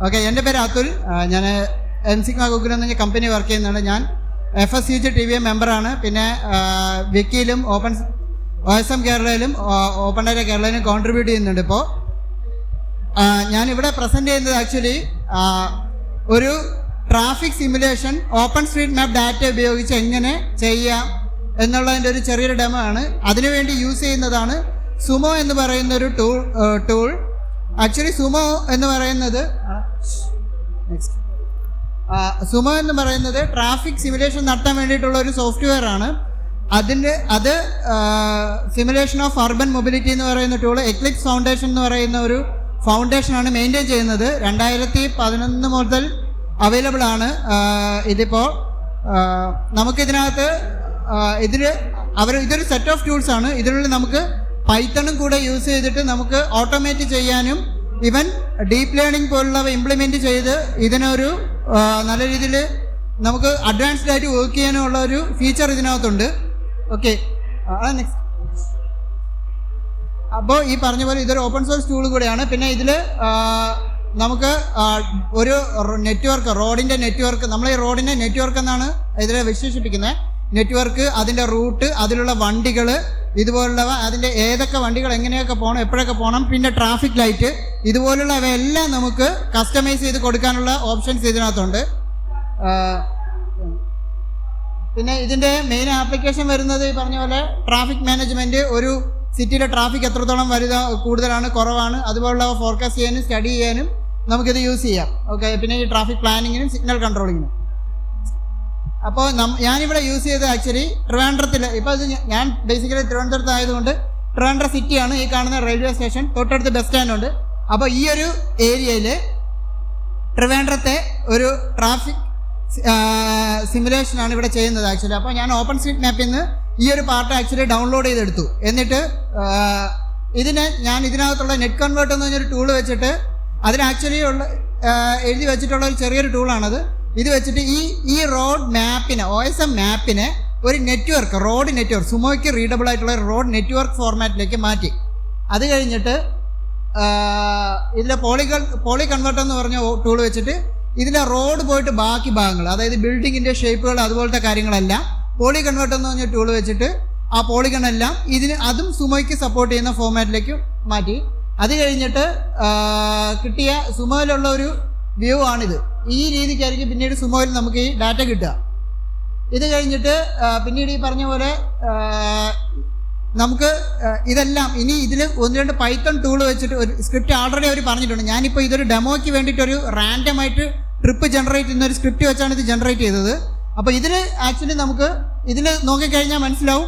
Okay, എൻ്റെ പേര് അതുൽ. ഞാൻ എൻസിഗ്മ ഗൂഗിൾ എന്ന കമ്പനി വർക്ക് ചെയ്യുന്നുണ്ട്. ഞാൻ FSUG TVM മെമ്പറാണ്. പിന്നെ വിക്കിയിലും OSM കേരളയിലും ഓപ്പൺ ഡേറ്റ കേരളയിലും കോൺട്രിബ്യൂട്ട് ചെയ്യുന്നുണ്ട്. ഇപ്പോൾ ഞാനിവിടെ പ്രസൻറ്റ് ചെയ്യുന്നത് ആക്ച്വലി ഒരു ട്രാഫിക് സിമുലേഷൻ ഓപ്പൺ സ്ട്രീറ്റ് മാപ്പ് ഡാറ്റ ഉപയോഗിച്ച് എങ്ങനെ ചെയ്യാം എന്നുള്ളതിൻ്റെ ഒരു ചെറിയൊരു ഡെമോ ആണ്. അതിനുവേണ്ടി യൂസ് ചെയ്യുന്നതാണ് സുമോ എന്ന് പറയുന്ന ഒരു ടൂൾ. ആക്ച്വലി സുമോ എന്ന് പറയുന്നത് ട്രാഫിക് സിമുലേഷൻ നടത്താൻ വേണ്ടിയിട്ടുള്ള ഒരു സോഫ്റ്റ്വെയർ ആണ്. അത് സിമുലേഷൻ ഓഫ് അർബൻ മൊബിലിറ്റി എന്ന് പറയുന്ന ടൂൾ എക്ലിപ്സ് ഫൗണ്ടേഷൻ എന്ന് പറയുന്ന ഒരു ഫൗണ്ടേഷനാണ് മെയിൻറ്റെയിൻ ചെയ്യുന്നത്. 2011 മുതൽ അവൈലബിൾ ആണ്. ഇതിപ്പോൾ നമുക്കിതിനകത്ത് ഇതൊരു സെറ്റ് ഓഫ് ടൂൾസ് ആണ്. ഇതിനുള്ളിൽ നമുക്ക് പൈത്തണും കൂടെ യൂസ് ചെയ്തിട്ട് നമുക്ക് ഓട്ടോമേറ്റ് ചെയ്യാനും ഈവൻ ഡീപ്പ് ലേണിംഗ് പോലുള്ളവ ഇംപ്ലിമെൻറ്റ് ചെയ്ത് ഇതിനൊരു നല്ല രീതിയിൽ നമുക്ക് അഡ്വാൻസ്ഡ് ആയിട്ട് വർക്ക് ചെയ്യാനുള്ള ഒരു ഫീച്ചർ ഇതിനകത്തുണ്ട്. Okay, next. അപ്പോൾ ഈ പറഞ്ഞ പോലെ ഇതൊരു ഓപ്പൺ സോഴ്സ് ടൂൾ കൂടെയാണ്. പിന്നെ ഇതിൽ നമുക്ക് ഒരു നെറ്റ്വർക്ക്, റോഡിൻ്റെ നെറ്റ്വർക്ക്, നമ്മൾ ഈ റോഡിൻ്റെ നെറ്റ്വർക്ക് എന്നാണ് ഇതിനെ വിശേഷിപ്പിക്കുന്നത്. നെറ്റ്വർക്ക്, അതിൻ്റെ റൂട്ട്, അതിലുള്ള വണ്ടികൾ, ഇതുപോലുള്ളവ, അതിൻ്റെ ഏതൊക്കെ വണ്ടികൾ എങ്ങനെയൊക്കെ പോകണം, എപ്പോഴൊക്കെ പോകണം, പിന്നെ ട്രാഫിക് ലൈറ്റ്, ഇതുപോലുള്ളവയെല്ലാം നമുക്ക് കസ്റ്റമൈസ് ചെയ്ത് കൊടുക്കാനുള്ള ഓപ്ഷൻസ് ഇതിനകത്തുണ്ട്. പിന്നെ ഇതിൻ്റെ മെയിൻ ആപ്ലിക്കേഷൻ വരുന്നത് ഈ പറഞ്ഞ പോലെ ട്രാഫിക് മാനേജ്മെൻറ്റ്, ഒരു സിറ്റിയിലെ ട്രാഫിക് എത്രത്തോളം കൂടുതലാണ് കുറവാണ്, അതുപോലുള്ളവ ഫോർകാസ്റ്റ് ചെയ്യാനും സ്റ്റഡി ചെയ്യാനും നമുക്കിത് യൂസ് ചെയ്യാം. ഓക്കെ, പിന്നെ ഈ ട്രാഫിക് പ്ലാനിങ്ങിനും സിഗ്നൽ കൺട്രോളിങ്ങിനും. അപ്പോൾ ഞാനിവിടെ യൂസ് ചെയ്തത് ആക്ച്വലി ട്രിവാൻഡ്രത്തിൽ, ഇപ്പോൾ ഇത് ഞാൻ ബേസിക്കലി തിരുവനന്തപുരത്ത് ആയതുകൊണ്ട് ട്രിവാൻഡ്രം സിറ്റിയാണ് ഈ കാണുന്ന റെയിൽവേ സ്റ്റേഷൻ, തൊട്ടടുത്ത് ബസ് സ്റ്റാൻഡുണ്ട്. അപ്പോൾ ഈ ഒരു ഏരിയയിൽ ട്രിവാൻഡ്രത്തെ ഒരു ട്രാഫിക് സിമുലേഷനാണ് ഇവിടെ ചെയ്യുന്നത് ആക്ച്വലി. അപ്പോൾ ഞാൻ ഓപ്പൺ സ്ട്രീറ്റ് മാപ്പിൽ നിന്ന് ഈ ഒരു പാർട്ട് ആക്ച്വലി ഡൗൺലോഡ് ചെയ്തെടുത്തു. എന്നിട്ട് ഞാൻ ഇതിനകത്തുള്ള നെറ്റ് കൺവേർട്ട് എന്ന് പറഞ്ഞൊരു ടൂൾ വെച്ചിട്ട് അതിന് ആക്ച്വലി എഴുതി വെച്ചിട്ടുള്ള ഒരു ചെറിയൊരു ടൂളാണത്. ഇത് വെച്ചിട്ട് ഈ റോഡ് മാപ്പിനെ, OSM മാപ്പിനെ ഒരു നെറ്റ്വർക്ക്, റോഡ് നെറ്റ്വർക്ക്, സുമോയ്ക്ക് റീഡബിൾ ആയിട്ടുള്ള റോഡ് നെറ്റ്വർക്ക് ഫോർമാറ്റിലേക്ക് മാറ്റി. അത് കഴിഞ്ഞിട്ട് ഇതിലെ പോളി കൺവേർട്ടർ എന്ന് പറഞ്ഞ ടൂൾ വെച്ചിട്ട് ഇതിലെ റോഡ് പോയിട്ട് ബാക്കി ഭാഗങ്ങൾ, അതായത് ബിൽഡിങ്ങിൻ്റെ ഷേപ്പുകൾ, അതുപോലത്തെ കാര്യങ്ങളെല്ലാം പോളി കൺവേർട്ടർ എന്ന് പറഞ്ഞ ടൂൾ വെച്ചിട്ട് ആ പോളിഗണെല്ലാം അതും സുമോയ്ക്ക് സപ്പോർട്ട് ചെയ്യുന്ന ഫോർമാറ്റിലേക്ക് മാറ്റി. അത് കഴിഞ്ഞിട്ട് കിട്ടിയ സുമോയിലുള്ള ഒരു വ്യൂ ആണിത്. ഈ രീതിക്കായിരിക്കും പിന്നീട് സുമോയിൽ നമുക്ക് ഈ ഡാറ്റ കിട്ടുക. ഇത് കഴിഞ്ഞിട്ട് പിന്നീട് ഈ പറഞ്ഞ പോലെ നമുക്ക് ഇതെല്ലാം ഇനി ഇതിൽ 1-2 പൈത്തൺ ടൂൾ വെച്ചിട്ട് ഒരു സ്ക്രിപ്റ്റ് ഓൾറെഡി അവർ പറഞ്ഞിട്ടുണ്ട്. ഞാനിപ്പോൾ ഇതൊരു ഡെമോയ്ക്ക് വേണ്ടിയിട്ടൊരു റാൻഡമായിട്ട് ട്രിപ്പ് ജനറേറ്റ് ചെയ്യുന്ന ഒരു സ്ക്രിപ്റ്റ് വെച്ചാണ് ഇത് ജനറേറ്റ് ചെയ്തത്. അപ്പോൾ ഇതിൽ ആക്ച്വലി നമുക്ക് ഇതിൽ നോക്കിക്കഴിഞ്ഞാൽ മനസ്സിലാവും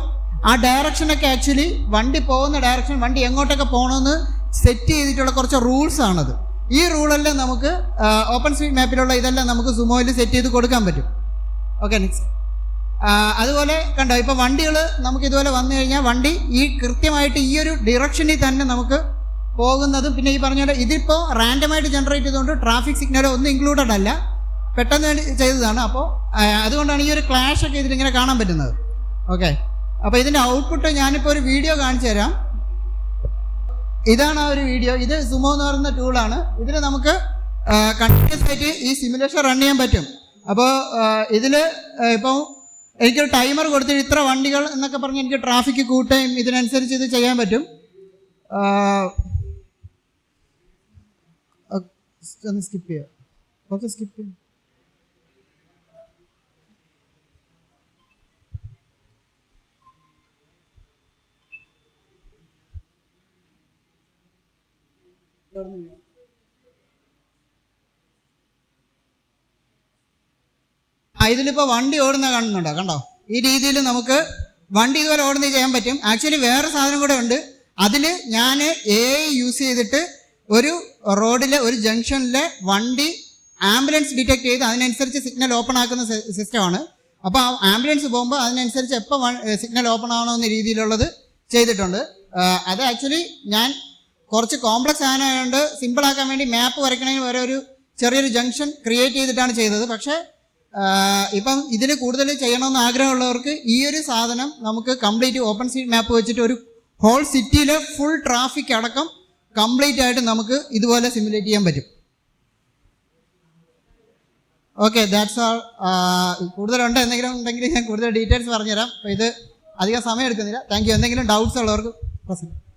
ആ ഡയറക്ഷനൊക്കെ ആക്ച്വലി വണ്ടി പോകുന്ന ഡയറക്ഷൻ, വണ്ടി എങ്ങോട്ടൊക്കെ പോകണമെന്ന് സെറ്റ് ചെയ്തിട്ടുള്ള കുറച്ച് റൂൾസ് ആണത്. ഈ റൂളെല്ലാം നമുക്ക് ഓപ്പൺ സ്ട്രീറ്റ് മാപ്പിലുള്ള ഇതെല്ലാം നമുക്ക് സുമോയിൽ സെറ്റ് ചെയ്ത് കൊടുക്കാൻ പറ്റും. Okay, next. അതുപോലെ കണ്ടോ, ഇപ്പോൾ വണ്ടികൾ നമുക്ക് ഇതുപോലെ വന്നു കഴിഞ്ഞാൽ വണ്ടി ഈ കൃത്യമായിട്ട് ഈ ഒരു ഡിറക്ഷനിൽ തന്നെ നമുക്ക് പോകുന്നതും, പിന്നെ ഈ പറഞ്ഞ പോലെ ഇതിപ്പോൾ റാൻഡമായിട്ട് ജനറേറ്റ് ചെയ്തുകൊണ്ട് ട്രാഫിക് സിഗ്നൽ ഒന്നും ഇൻക്ലൂഡഡ് അല്ല, പെട്ടെന്ന് ചെയ്തതാണ്. അപ്പോൾ അതുകൊണ്ടാണ് ഈ ഒരു ക്ലാഷ് ഒക്കെ ഇതിലിങ്ങനെ കാണാൻ പറ്റുന്നത്. ഓക്കെ, അപ്പോൾ ഇതിൻ്റെ ഔട്ട്പുട്ട് ഞാനിപ്പോൾ ഒരു വീഡിയോ കാണിച്ചു തരാം. ഇതാണ് ആ ഒരു വീഡിയോ. ഇത് സുമോ എന്ന് പറയുന്ന ടൂളാണ്. ഇതിൽ നമുക്ക് കണ്ടിന്യൂസ് ആയിട്ട് ഈ സിമുലേഷൻ റൺ ചെയ്യാൻ പറ്റും. അപ്പോൾ ഇതിൽ ഇപ്പോൾ എനിക്കൊരു ടൈമർ കൊടുത്തിട്ട് ഇത്ര വണ്ടികൾ എന്നൊക്കെ പറഞ്ഞ് എനിക്ക് ട്രാഫിക് കൂട്ടുകയും ഇതിനനുസരിച്ച് ഇത് ചെയ്യാൻ പറ്റും. ഒന്ന് സ്കിപ്പ് ചെയ്യാം, ഓക്കെ, സ്കിപ്പ് ചെയ്യാം. ഇതിലിപ്പോൾ വണ്ടി ഓടുന്ന കാണുന്നുണ്ടോ? കണ്ടോ, ഈ രീതിയിൽ നമുക്ക് വണ്ടി ഇതുപോലെ ഓടുന്നത് ചെയ്യാൻ പറ്റും. ആക്ച്വലി വേറെ സാധനം കൂടെ ഉണ്ട്. അതിൽ ഞാൻ AI യൂസ് ചെയ്തിട്ട് ഒരു റോഡിലെ ഒരു ജംഗ്ഷനിലെ വണ്ടി ആംബുലൻസ് ഡിറ്റക്ട് ചെയ്ത് അതിനനുസരിച്ച് സിഗ്നൽ ഓപ്പൺ ആക്കുന്ന സിസ്റ്റമാണ്. അപ്പോൾ ആംബുലൻസ് പോകുമ്പോൾ അതിനനുസരിച്ച് എപ്പോൾ സിഗ്നൽ ഓപ്പൺ ആവണമെന്ന രീതിയിലുള്ളത് ചെയ്തിട്ടുണ്ട്. അത് ആക്ച്വലി ഞാൻ കുറച്ച് കോംപ്ലക്സ് ആയതുകൊണ്ട് സിമ്പിളാക്കാൻ വേണ്ടി മാപ്പ് വരയ്ക്കണതിന് വരെ ഒരു ചെറിയൊരു ജംഗ്ഷൻ ക്രിയേറ്റ് ചെയ്തിട്ടാണ് ചെയ്തത്. പക്ഷേ ഇപ്പം ഇതിൽ കൂടുതൽ ചെയ്യണമെന്ന് ആഗ്രഹമുള്ളവർക്ക് ഈ ഒരു സാധനം നമുക്ക് കംപ്ലീറ്റ് ഓപ്പൺ സ്ട്രീറ്റ് മാപ്പ് വെച്ചിട്ട് ഒരു ഹോൾ സിറ്റിയിലെ ഫുൾ ട്രാഫിക് അടക്കം കംപ്ലീറ്റ് ആയിട്ട് നമുക്ക് ഇതുപോലെ സിമുലേറ്റ് ചെയ്യാൻ പറ്റും. Okay, that's all. കൂടുതലുണ്ട്, എന്തെങ്കിലും ഉണ്ടെങ്കിൽ ഞാൻ കൂടുതൽ ഡീറ്റെയിൽസ് പറഞ്ഞുതരാം. അപ്പോൾ ഇത് അധികം സമയം എടുക്കുന്നില്ല. Thank you. എന്തെങ്കിലും ഡൗട്ട്സ് ഉള്ളവർക്ക് പ്രശ്നം.